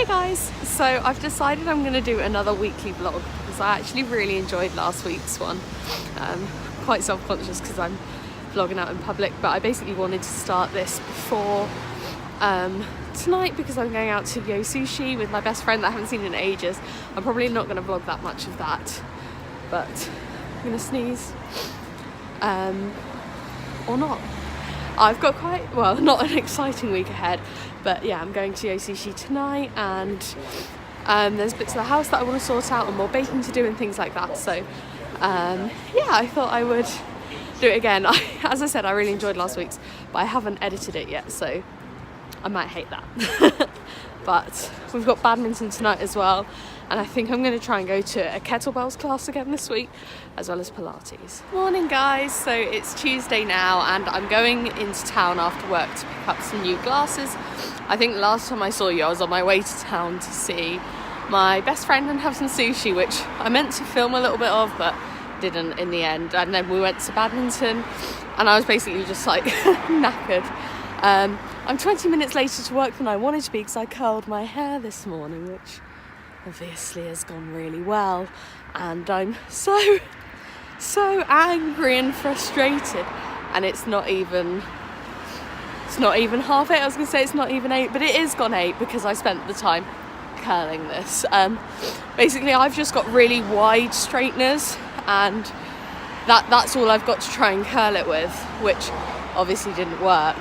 Hey guys, so I've decided I'm going to do another weekly vlog because I actually really enjoyed last week's one. Quite self-conscious because I'm vlogging out in public, but I basically wanted to start this before tonight because I'm going out to Yo Sushi with my best friend that I haven't seen in ages. I'm probably not going to vlog that much of that, but I'm going to sneeze. Or not. I've got quite, well, not an exciting week ahead, but yeah, I'm going to Yo Sushi tonight, and there's bits of the house that I want to sort out and more baking to do and things like that. So yeah, I thought I would do it again. As I said, I really enjoyed last week's, but I haven't edited it yet, so I might hate that. But we've got badminton tonight as well, and I think I'm going to try and go to a kettlebells class again this week, as well as Pilates. Morning guys, so it's Tuesday now and I'm going into town after work to pick up some new glasses. I think the last time I saw you I was on my way to town to see my best friend and have some sushi, which I meant to film a little bit of but didn't in the end. And then we went to badminton and I was basically just like knackered. I'm 20 minutes later to work than I wanted to be because I curled my hair this morning, which obviously has gone really well, and I'm so angry and frustrated, and it's not even half 8. I was gonna say it's not even 8, but it is gone 8 because I spent the time curling this. Basically I've just got really wide straighteners, and that's all I've got to try and curl it with, which obviously didn't work.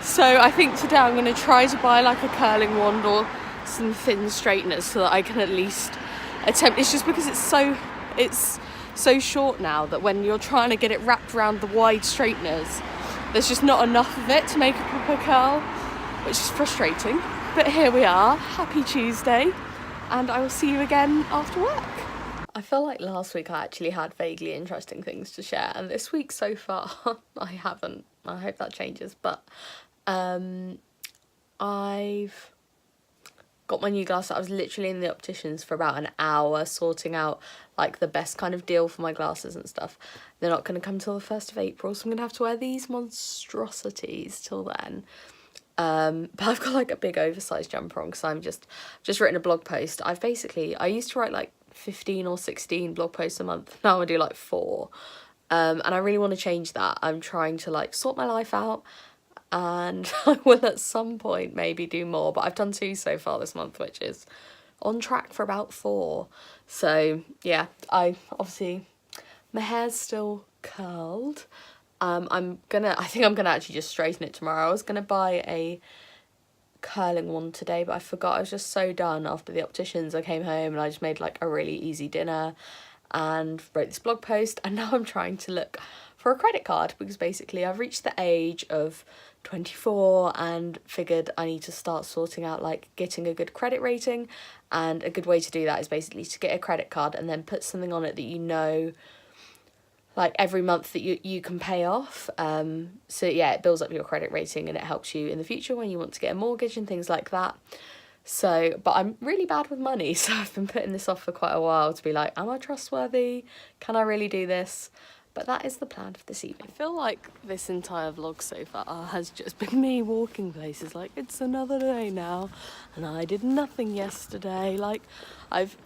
So I think today I'm going to try to buy like a curling wand or some thin straighteners so that I can at least attempt. It's just because it's so short now that when you're trying to get it wrapped around the wide straighteners, there's just not enough of it to make a proper curl, which is frustrating. But here we are, happy Tuesday, and I will see you again after work. I feel like last week I actually had vaguely interesting things to share, and this week so far I haven't. I hope that changes, but I've got my new glasses. I was literally in the opticians for about an hour sorting out like the best kind of deal for my glasses and stuff. They're not going to come till the 1st of April, so I'm going to have to wear these monstrosities till then. But I've got like a big oversized jumper on because I've just written a blog post. I used to write like 15 or 16 blog posts a month. Now I do like 4. And I really want to change that. I'm trying to like sort my life out, and I will at some point maybe do more, but I've done 2 so far this month, which is on track for about 4. So yeah, my hair's still curled. I think I'm gonna actually just straighten it tomorrow. I was gonna buy a curling one today, but I forgot. I was just so done after the opticians. I came home and I just made like a really easy dinner and wrote this blog post, and now I'm trying to look for a credit card because basically I've reached the age of 24 and figured I need to start sorting out like getting a good credit rating, and a good way to do that is basically to get a credit card and then put something on it that you know like every month that you can pay off. So yeah, it builds up your credit rating and it helps you in the future when you want to get a mortgage and things like that. So, but I'm really bad with money, so I've been putting this off for quite a while to be like, am I trustworthy? Can I really do this? But that is the plan for this evening. I feel like this entire vlog so far has just been me walking places, like it's another day now and I did nothing yesterday. Like I've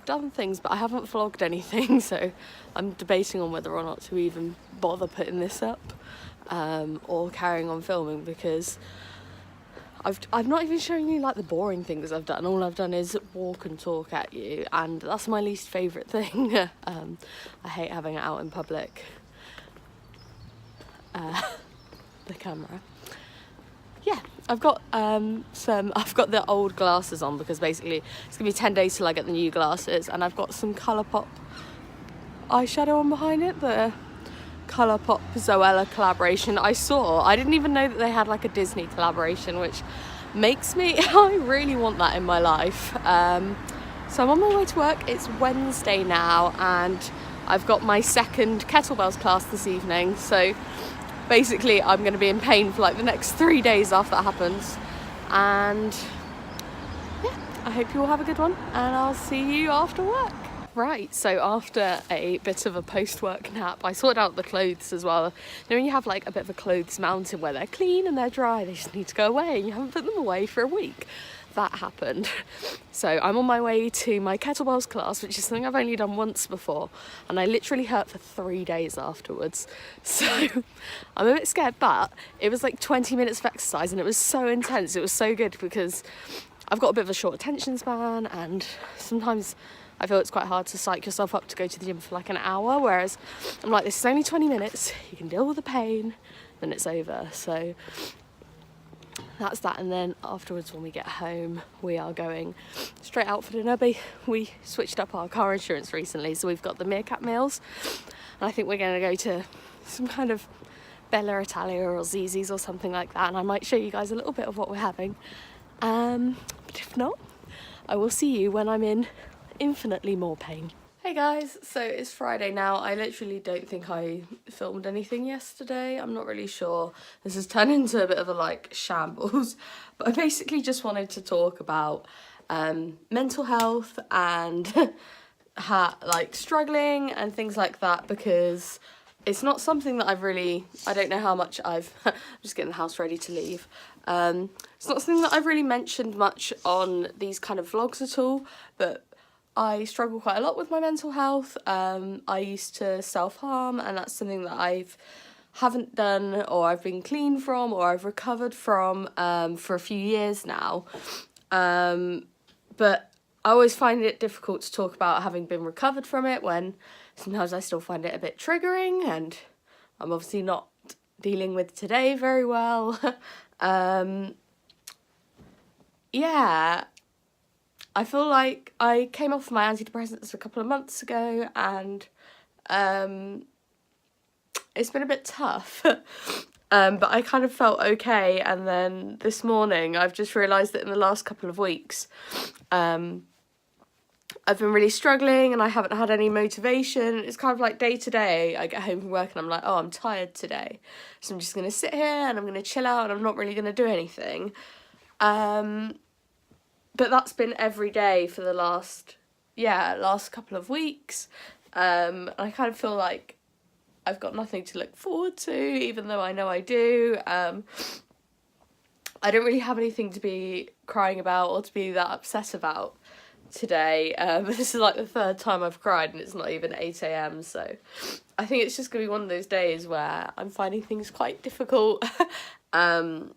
done things but I haven't vlogged anything, so I'm debating on whether or not to even bother putting this up or carrying on filming, because I've not even shown you like the boring things I've done. All I've done is walk and talk at you, and that's my least favourite thing. I hate having it out in public. The camera. Yeah, I've got the old glasses on because basically it's gonna be 10 days till I get the new glasses, and I've got some Colourpop eyeshadow on behind it, the Colourpop Zoella collaboration. I didn't even know that they had like a Disney collaboration, which makes me I really want that in my life. So I'm on my way to work. It's Wednesday now and I've got my second kettlebells class this evening, so basically I'm going to be in pain for like the next 3 days after that happens. And yeah, I hope you all have a good one, and I'll see you after work. Right, so after a bit of a post-work nap, I sorted out the clothes as well. You know, when you have like a bit of a clothes mountain where they're clean and they're dry, they just need to go away and you haven't put them away for a week. That happened. So I'm on my way to my kettlebells class, which is something I've only done once before, and I literally hurt for 3 days afterwards. So I'm a bit scared, but it was like 20 minutes of exercise and it was so intense. It was so good because I've got a bit of a short attention span, and sometimes I feel it's quite hard to psych yourself up to go to the gym for like an hour, whereas I'm like, this is only 20 minutes, you can deal with the pain, then it's over. So that's that. And then afterwards, when we get home, we are going straight out for dinner. We switched up our car insurance recently, so we've got the Meerkat meals, and I think we're going to go to some kind of Bella Italia or Zizzi's or something like that, and I might show you guys a little bit of what we're having. But if not, I will see you when I'm in infinitely more pain. Hey guys, so it's Friday now. I literally don't think I filmed anything yesterday. I'm not really sure. This has turned into a bit of a like shambles, but I basically just wanted to talk about mental health and like struggling and things like that, because it's not something that I don't know how much I'm just getting the house ready to leave. It's not something that I've really mentioned much on these kind of vlogs at all, but I struggle quite a lot with my mental health. I used to self-harm, and that's something that haven't done, or I've been clean from, or I've recovered from for a few years now. But I always find it difficult to talk about having been recovered from it, when sometimes I still find it a bit triggering, and I'm obviously not dealing with today very well. Yeah, I feel like I came off my antidepressants a couple of months ago, and it's been a bit tough. But I kind of felt okay, and then this morning I've just realised that in the last couple of weeks I've been really struggling and I haven't had any motivation. It's kind of like day to day, I get home from work and I'm like, oh, I'm tired today, so I'm just going to sit here and I'm going to chill out and I'm not really going to do anything. But that's been every day for the last couple of weeks. I kind of feel like I've got nothing to look forward to, even though I know I do. I don't really have anything to be crying about or to be that upset about today. This is like the third time I've cried and it's not even 8 a.m, so I think it's just going to be one of those days where I'm finding things quite difficult. And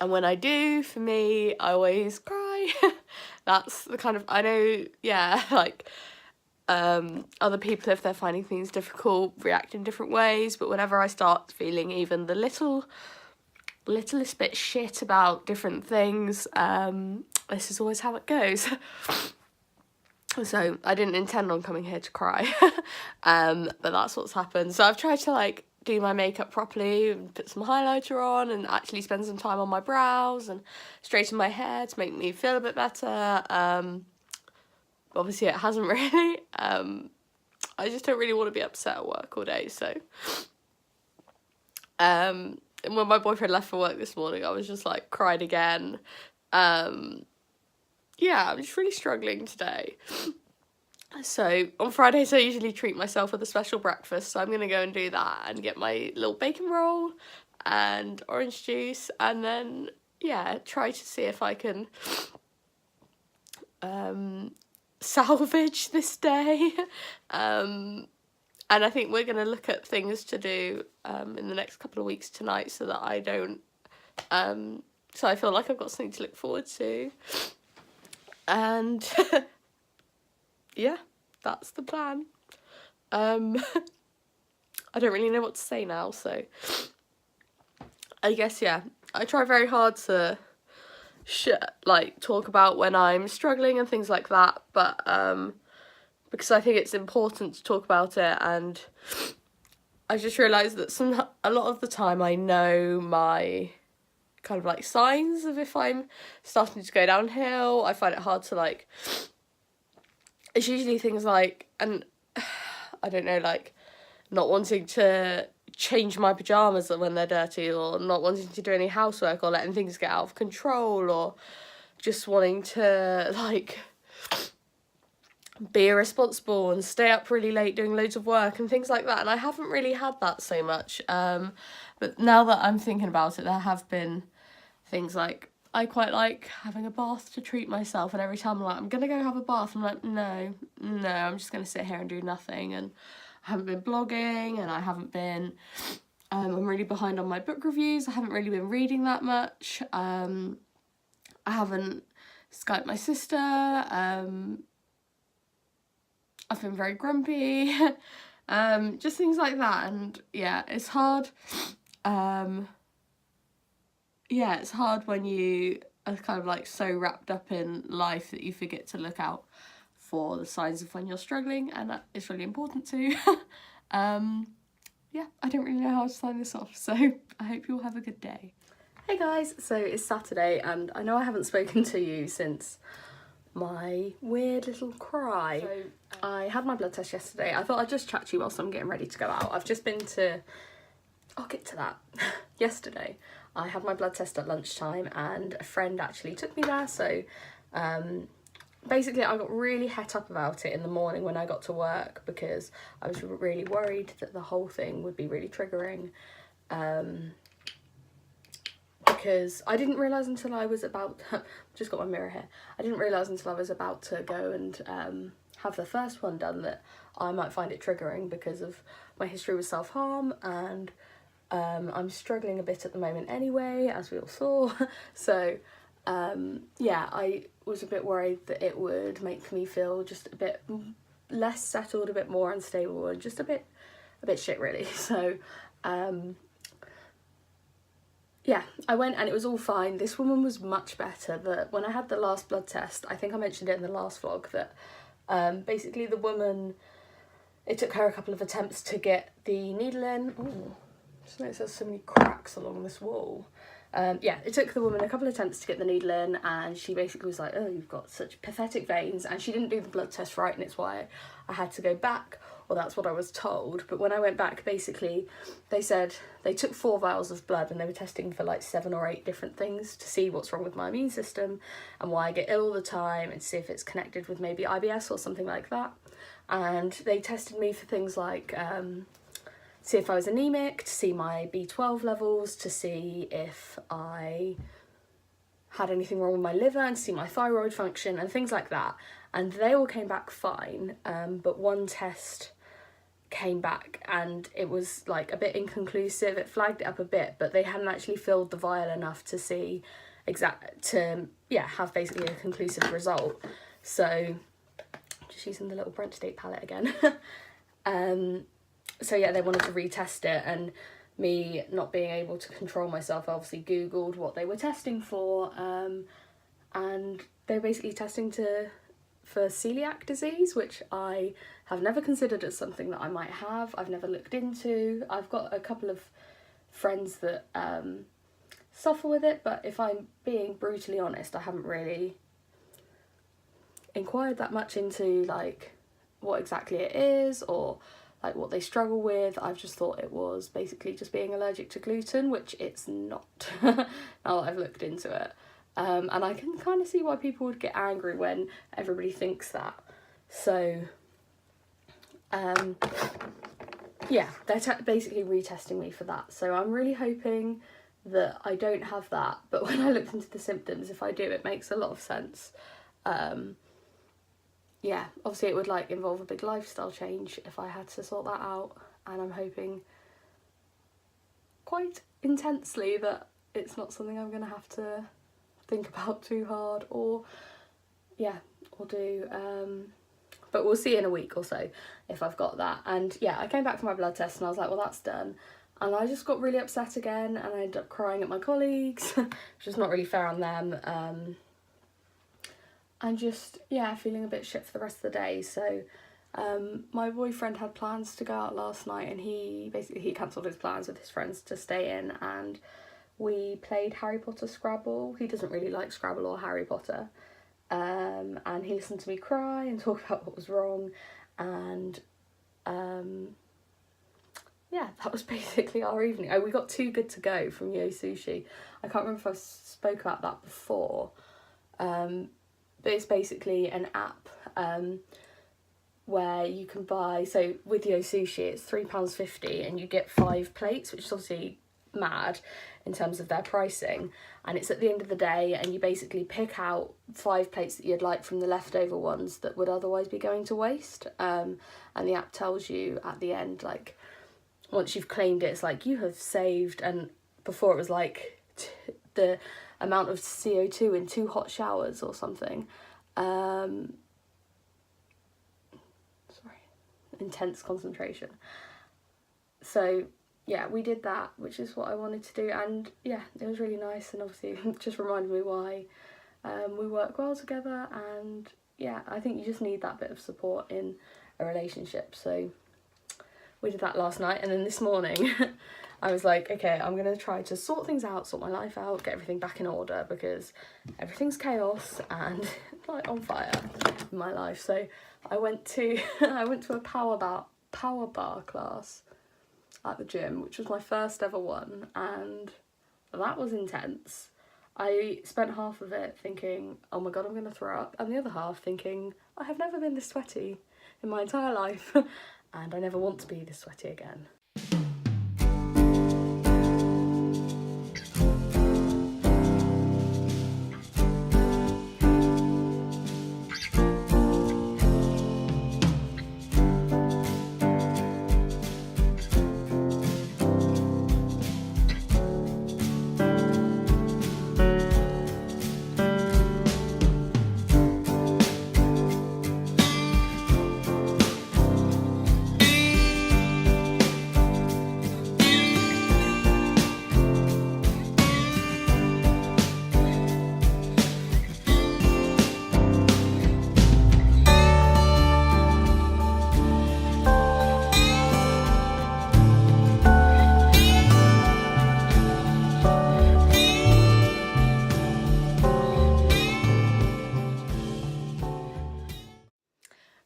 when I do, for me, I always cry. That's the kind of, I know, yeah, like other people, if they're finding things difficult, react in different ways, but whenever I start feeling even the littlest bit shit about different things, this is always how it goes. So I didn't intend on coming here to cry, but that's what's happened. So I've tried to like do my makeup properly and put some highlighter on and actually spend some time on my brows and straighten my hair to make me feel a bit better. Obviously it hasn't really. I just don't really want to be upset at work all day, so and when my boyfriend left for work this morning, I was just like cried again. Yeah, I'm just really struggling today. So on Fridays I usually treat myself with a special breakfast, so I'm going to go and do that and get my little bacon roll and orange juice, and then, yeah, try to see if I can salvage this day. And I think we're going to look at things to do in the next couple of weeks tonight, so that I don't, so I feel like I've got something to look forward to. And yeah, that's the plan. I don't really know what to say now, so I guess, yeah, I try very hard to talk about when I'm struggling and things like that, but because I think it's important to talk about it, and I just realised that a lot of the time I know my kind of like signs of if I'm starting to go downhill. I find it hard to like, it's usually things like, and I don't know, like not wanting to change my pyjamas when they're dirty, or not wanting to do any housework, or letting things get out of control, or just wanting to like be irresponsible and stay up really late doing loads of work and things like that, and I haven't really had that so much, but now that I'm thinking about it, there have been things like, I quite like having a bath to treat myself, and every time I'm like, I'm gonna go have a bath, I'm like, no, I'm just gonna sit here and do nothing. And I haven't been blogging, and I haven't been, I'm really behind on my book reviews, I haven't really been reading that much, I haven't Skyped my sister, I've been very grumpy, just things like that. And yeah, it's hard. Yeah, it's hard when you are kind of like so wrapped up in life that you forget to look out for the signs of when you're struggling, and that is really important too. Yeah, I don't really know how to sign this off, so I hope you all have a good day. Hey guys, so it's Saturday, and I know I haven't spoken to you since my weird little cry. So, I had my blood test yesterday. I thought I'd just chat to you whilst I'm getting ready to go out. I've just been to, I'll get to that. Yesterday I had my blood test at lunchtime, and a friend actually took me there, so basically I got really het up about it in the morning when I got to work, because I was really worried that the whole thing would be really triggering, because I didn't realise until I was about, just got my mirror here, I didn't realise until I was about to go and have the first one done that I might find it triggering because of my history with self-harm, and I'm struggling a bit at the moment anyway, as we all saw. So yeah, I was a bit worried that it would make me feel just a bit less settled, a bit more unstable, and just a bit shit really. So yeah, I went and it was all fine. This woman was much better. That when I had the last blood test, I think I mentioned it in the last vlog, that basically the woman, it took her a couple of attempts to get the needle in. Ooh, just noticed there's so many cracks along this wall. Yeah, it took the woman a couple of attempts to get the needle in, and she basically was like, oh, you've got such pathetic veins, and she didn't do the blood test right, and it's why I had to go back, or that's what I was told. But when I went back, basically they said they took 4 vials of blood, and they were testing for like 7 or 8 different things to see what's wrong with my immune system and why I get ill all the time, and see if it's connected with maybe IBS or something like that. And they tested me for things like see if I was anemic, to see my B12 levels, to see if I had anything wrong with my liver, and to see my thyroid function and things like that. And they all came back fine, but one test came back and it was like a bit inconclusive. It flagged it up a bit, but they hadn't actually filled the vial enough to see have basically a conclusive result. So just using the little Brent State palette again. So yeah, they wanted to retest it, and me not being able to control myself, I obviously googled what they were testing for, and they're basically testing for celiac disease, which I have never considered as something that I might have. I've never looked into. I've got a couple of friends that suffer with it, but if I'm being brutally honest, I haven't really inquired that much into like what exactly it is or like what they struggle with. I've just thought it was basically just being allergic to gluten, which it's not, now that I've looked into it. And I can kind of see why people would get angry when everybody thinks that. So, yeah, they're basically retesting me for that. So I'm really hoping that I don't have that. But when I looked into the symptoms, if I do, it makes a lot of sense. Yeah, obviously it would like involve a big lifestyle change if I had to sort that out, and I'm hoping quite intensely that it's not something I'm going to have to think about too hard or do, but we'll see in a week or so if I've got that. And yeah, I came back from my blood test and I was like, well, that's done, and I just got really upset again, and I ended up crying at my colleagues, which is not really fair on them. And just, yeah, feeling a bit shit for the rest of the day. So my boyfriend had plans to go out last night, and he cancelled his plans with his friends to stay in, and we played Harry Potter Scrabble. He doesn't really like Scrabble or Harry Potter. And he listened to me cry and talk about what was wrong, and yeah, that was basically our evening. Oh, we got Too Good To Go from Yo Sushi. I can't remember if I spoke about that before. But it's basically an app where you can buy, so with Yo Sushi it's £3.50 and you get 5 plates, which is obviously mad in terms of their pricing, and it's at the end of the day, and you basically pick out 5 plates that you'd like from the leftover ones that would otherwise be going to waste, and the app tells you at the end, like, once you've claimed it, it's like you have saved, and before it was like the amount of CO2 in 2 hot showers or something. Intense concentration. So yeah, we did that, which is what I wanted to do, and yeah, it was really nice, and obviously it just reminded me why we work well together, and yeah, I think you just need that bit of support in a relationship. So we did that last night, and then this morning I was like, okay, I'm gonna try to sort things out, sort my life out, get everything back in order, because everything's chaos and like on fire in my life. So I went to a power bar class at the gym, which was my first ever one, and that was intense. I spent half of it thinking, oh my god, I'm gonna throw up, and the other half thinking, I have never been this sweaty in my entire life and I never want to be this sweaty again.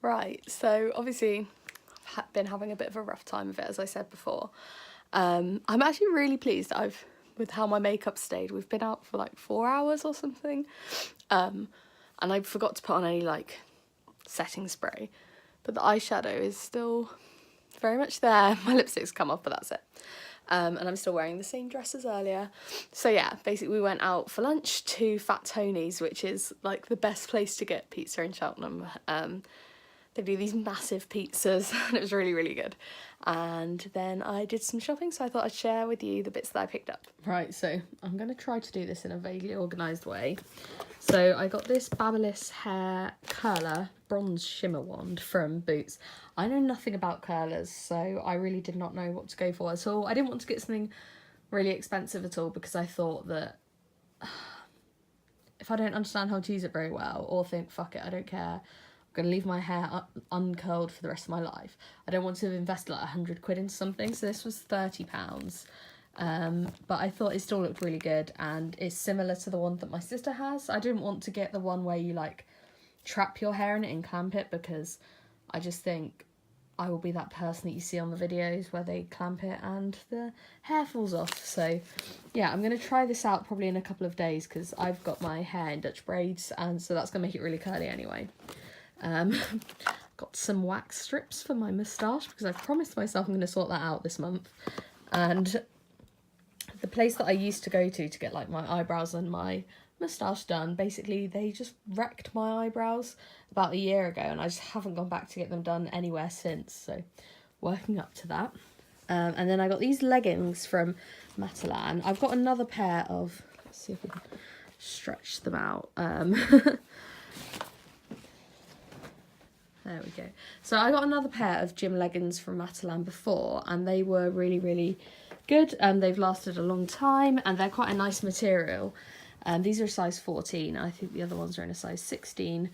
Right, so obviously I've been having a bit of a rough time of it, as I said before. I'm actually really pleased that with how my makeup stayed. We've been out for like 4 hours or something, and I forgot to put on any like setting spray, but the eyeshadow is still very much there. My lipstick's come off, but that's it. And I'm still wearing the same dress as earlier. So yeah, basically we went out for lunch to Fat Tony's, which is like the best place to get pizza in Cheltenham. They do these massive pizzas and it was really, really good. And then I did some shopping, so I thought I'd share with you the bits that I picked up. Right, so I'm going to try to do this in a vaguely organised way. So I got this Babyliss hair curler bronze shimmer wand from Boots. I know nothing about curlers, so I really did not know what to go for at all. I didn't want to get something really expensive at all because I thought that if I don't understand how to use it very well, or think, fuck it, I don't care, I'm going to leave my hair uncurled for the rest of my life, I don't want to invest like 100 quid into something. So this was £30. But I thought it still looked really good, and it's similar to the one that my sister has. I didn't want to get the one where you like trap your hair in it and clamp it, because I just think I will be that person that you see on the videos where they clamp it and the hair falls off. So yeah, I'm going to try this out probably in a couple of days because I've got my hair in Dutch braids, and so that's going to make it really curly anyway. Got some wax strips for my moustache because I've promised myself I'm going to sort that out this month. And the place that I used to go to get like my eyebrows and my moustache done, basically they just wrecked my eyebrows about a year ago, and I just haven't gone back to get them done anywhere since, so working up to that. And then I got these leggings from Matalan. I've got another pair of, let's see if we can stretch them out. There we go. So I got another pair of gym leggings from Matalan before, and they were really, really good. They've lasted a long time, and they're quite a nice material. These are a size 14. I think the other ones are in a size 16.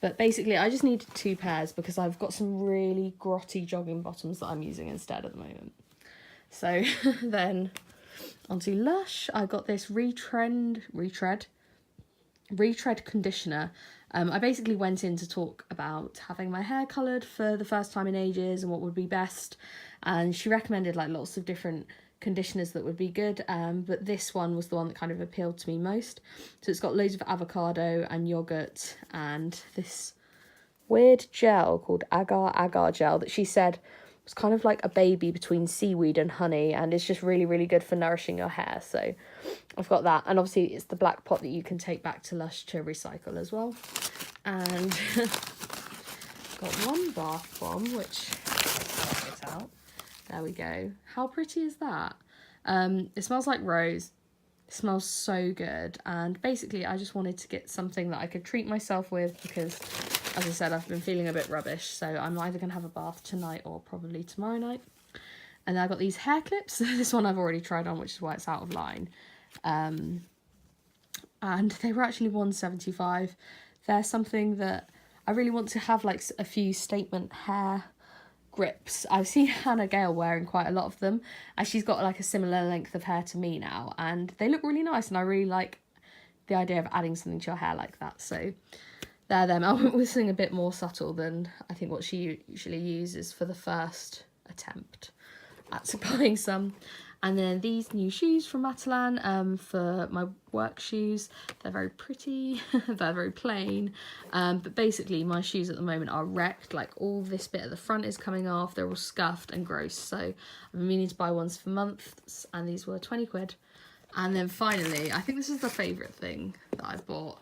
But basically, I just needed 2 pairs because I've got some really grotty jogging bottoms that I'm using instead at the moment. So then onto Lush. I got this Retread conditioner. I basically went in to talk about having my hair coloured for the first time in ages and what would be best. And she recommended like lots of different conditioners that would be good, but this one was the one that kind of appealed to me most. So it's got loads of avocado and yogurt and this weird gel called Agar Agar gel that she said was kind of like a baby between seaweed and honey, and it's just really, really good for nourishing your hair. So I've got that, and obviously it's the black pot that you can take back to Lush to recycle as well. And got one bath bomb, which I'll get out. There we go. How pretty is that? It smells like rose. It smells so good, and basically I just wanted to get something that I could treat myself with because, as I said, I've been feeling a bit rubbish, so I'm either going to have a bath tonight or probably tomorrow night. And then I got these hair clips. This one I've already tried on, which is why it's out of line. And they were actually $1.75. They're something that I really want to have, like a few statement hair grips. I've seen Hannah Gale wearing quite a lot of them, and she's got like a similar length of hair to me now, and they look really nice, and I really like the idea of adding something to your hair like that. So they're them. I went with something a bit more subtle than I think what she usually uses for the first attempt at buying some. And then these new shoes from Matalan for my work shoes. They're very pretty, they're very plain, but basically my shoes at the moment are wrecked. Like all this bit at the front is coming off, they're all scuffed and gross, so I've been meaning to buy ones for months, and these were 20 quid. And then finally, I think this is the favourite thing that I've bought,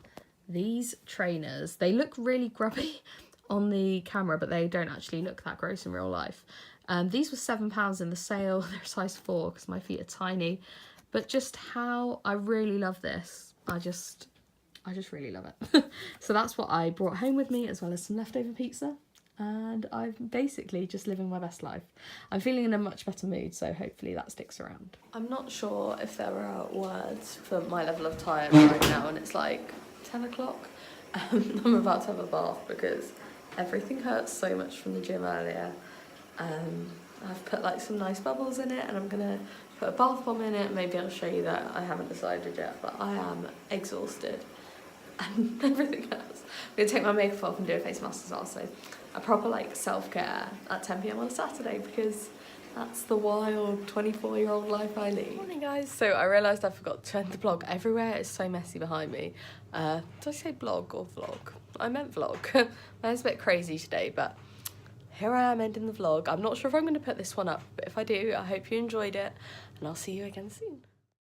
these trainers. They look really grubby on the camera, but they don't actually look that gross in real life. These were £7 in the sale. They're size 4 because my feet are tiny, but just how I really love this. I just really love it. So that's what I brought home with me, as well as some leftover pizza, and I'm basically just living my best life. I'm feeling in a much better mood, so hopefully that sticks around. I'm not sure if there are words for my level of tired right now, and it's like 10 o'clock. I'm about to have a bath because everything hurts so much from the gym earlier. I've put like some nice bubbles in it, and I'm gonna put a bath bomb in it. Maybe I'll show you that. I haven't decided yet, but I am exhausted and everything else. I'm gonna take my makeup off and do a face mask as well, so a proper like self-care at 10 PM on a Saturday, because that's the wild 24-year-old life I lead. Morning guys. So I realised I forgot to end the vlog. Everywhere is so messy behind me. Did I say blog or vlog? I meant vlog. Mine's a bit crazy today, but here I am ending the vlog. I'm not sure if I'm going to put this one up, but if I do, I hope you enjoyed it, and I'll see you again soon.